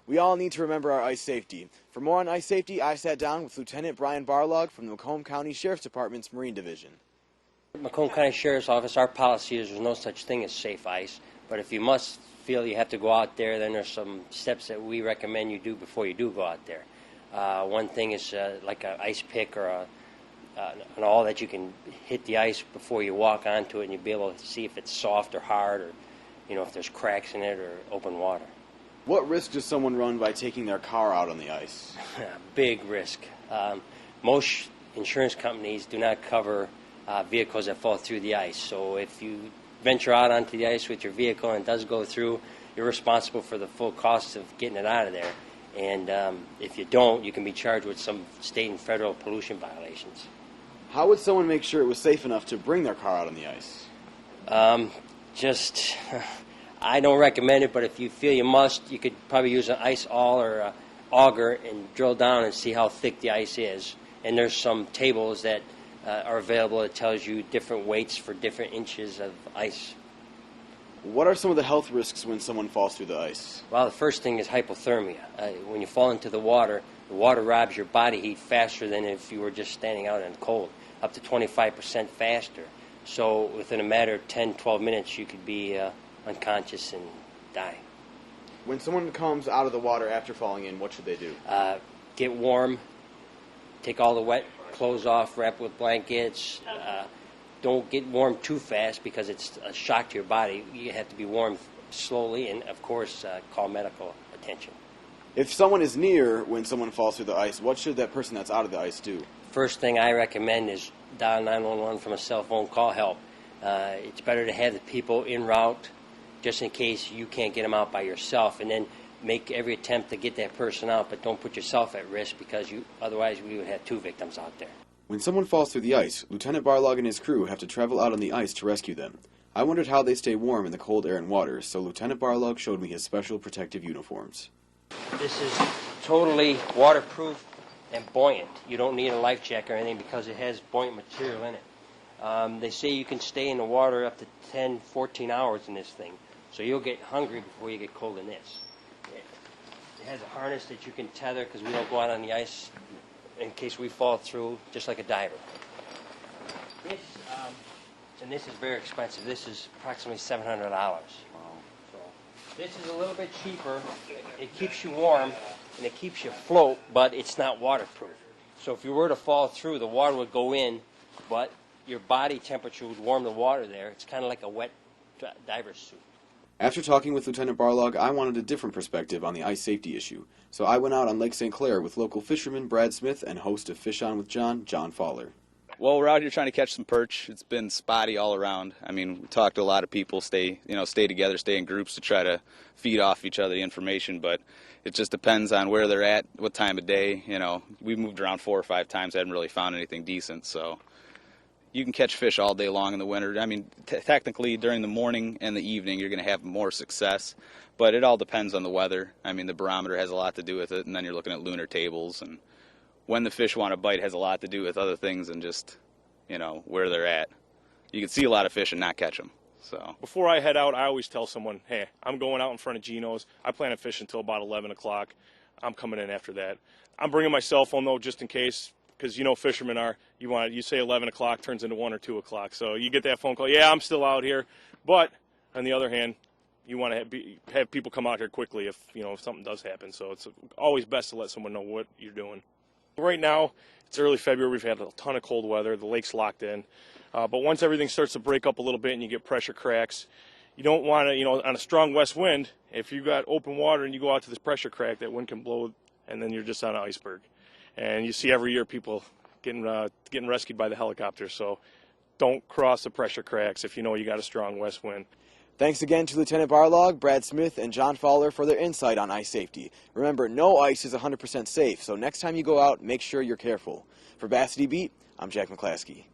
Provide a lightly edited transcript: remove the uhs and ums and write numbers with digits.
We all need to remember our ice safety. For more on ice safety, I sat down with Lieutenant Brian Barlog from the Macomb County Sheriff's Department's Marine Division. Macomb County Sheriff's Office, our policy is there's no such thing as safe ice, but if you must feel you have to go out there, then there's some steps that we recommend you do before you do go out there. One thing is like an ice pick or an awl that you can hit the ice before you walk onto it, and you'll be able to see if it's soft or hard, or if there's cracks in it or open water. What risk does someone run by taking their car out on the ice? Big risk. Most insurance companies do not cover vehicles that fall through the ice. So if you venture out onto the ice with your vehicle and it does go through, you're responsible for the full cost of getting it out of there. And if you don't, you can be charged with some state and federal pollution violations. How would someone make sure it was safe enough to bring their car out on the ice? I don't recommend it, but if you feel you must, you could probably use an ice awl or an auger and drill down and see how thick the ice is. And there's some tables that are available that tells you different weights for different inches of ice. What are some of the health risks when someone falls through the ice? Well, the first thing is hypothermia. When you fall into the water robs your body heat faster than if you were just standing out in the cold, up to 25% faster. So within a matter of 10, 12 minutes, you could be unconscious and die. When someone comes out of the water after falling in, what should they do? Get warm, take all the wet clothes off, wrap with blankets. Don't get warm too fast because it's a shock to your body. You have to be warm slowly, and of course call medical attention. If someone is near when someone falls through the ice, what should that person that's out of the ice do? First thing I recommend is dial 911 from a cell phone, call help. It's better to have the people en route just in case you can't get them out by yourself, and then make every attempt to get that person out, but don't put yourself at risk because otherwise we would have 2 victims out there. When someone falls through the ice, Lieutenant Barlog and his crew have to travel out on the ice to rescue them. I wondered how they stay warm in the cold air and water, so Lieutenant Barlog showed me his special protective uniforms. This is totally waterproof and buoyant. You don't need a life jacket or anything because it has buoyant material in it. They say you can stay in the water up to 10, 14 hours in this thing, so you'll get hungry before you get cold in this. It has a harness that you can tether because we don't go out on the ice in case we fall through, just like a diver. And this is very expensive. This is approximately $700. So this is a little bit cheaper. It keeps you warm and it keeps you afloat, but it's not waterproof. So if you were to fall through, the water would go in, but your body temperature would warm the water there. It's kind of like a wet diver's suit. After talking with Lieutenant Barlog, I wanted a different perspective on the ice safety issue, so I went out on Lake St. Clair with local fisherman Brad Smith and host of Fish On with John Fowler. Well, we're out here trying to catch some perch. It's been spotty all around. I mean, we talked to a lot of people, stay together, stay in groups to try to feed off each other the information, but it just depends on where they're at, what time of day. We've moved around 4 or 5 times, haven't really found anything decent, so you can catch fish all day long in the winter. I mean, technically during the morning and the evening you're going to have more success, but it all depends on the weather. I mean, the barometer has a lot to do with it, and then you're looking at lunar tables, and when the fish want to bite has a lot to do with other things than just, where they're at. You can see a lot of fish and not catch them. So before I head out, I always tell someone, hey, I'm going out in front of Gino's. I plan to fish until about 11 o'clock. I'm coming in after that. I'm bringing my cell phone, though, just in case, because fishermen are, you say 11 o'clock turns into 1 or 2 o'clock. So you get that phone call, yeah, I'm still out here. But on the other hand, you want to have people come out here quickly if something does happen. So it's always best to let someone know what you're doing. Right now, it's early February. We've had a ton of cold weather. The lake's locked in. But once everything starts to break up a little bit and you get pressure cracks, you don't want to, on a strong west wind, if you got open water and you go out to this pressure crack, that wind can blow, and then you're just on an iceberg. And you see every year people getting rescued by the helicopters. So don't cross the pressure cracks if you know you got a strong west wind. Thanks again to Lieutenant Barlog, Brad Smith, and John Fowler for their insight on ice safety. Remember, no ice is 100% safe, so next time you go out, make sure you're careful. For Bassity Beat, I'm Jack McClaskey.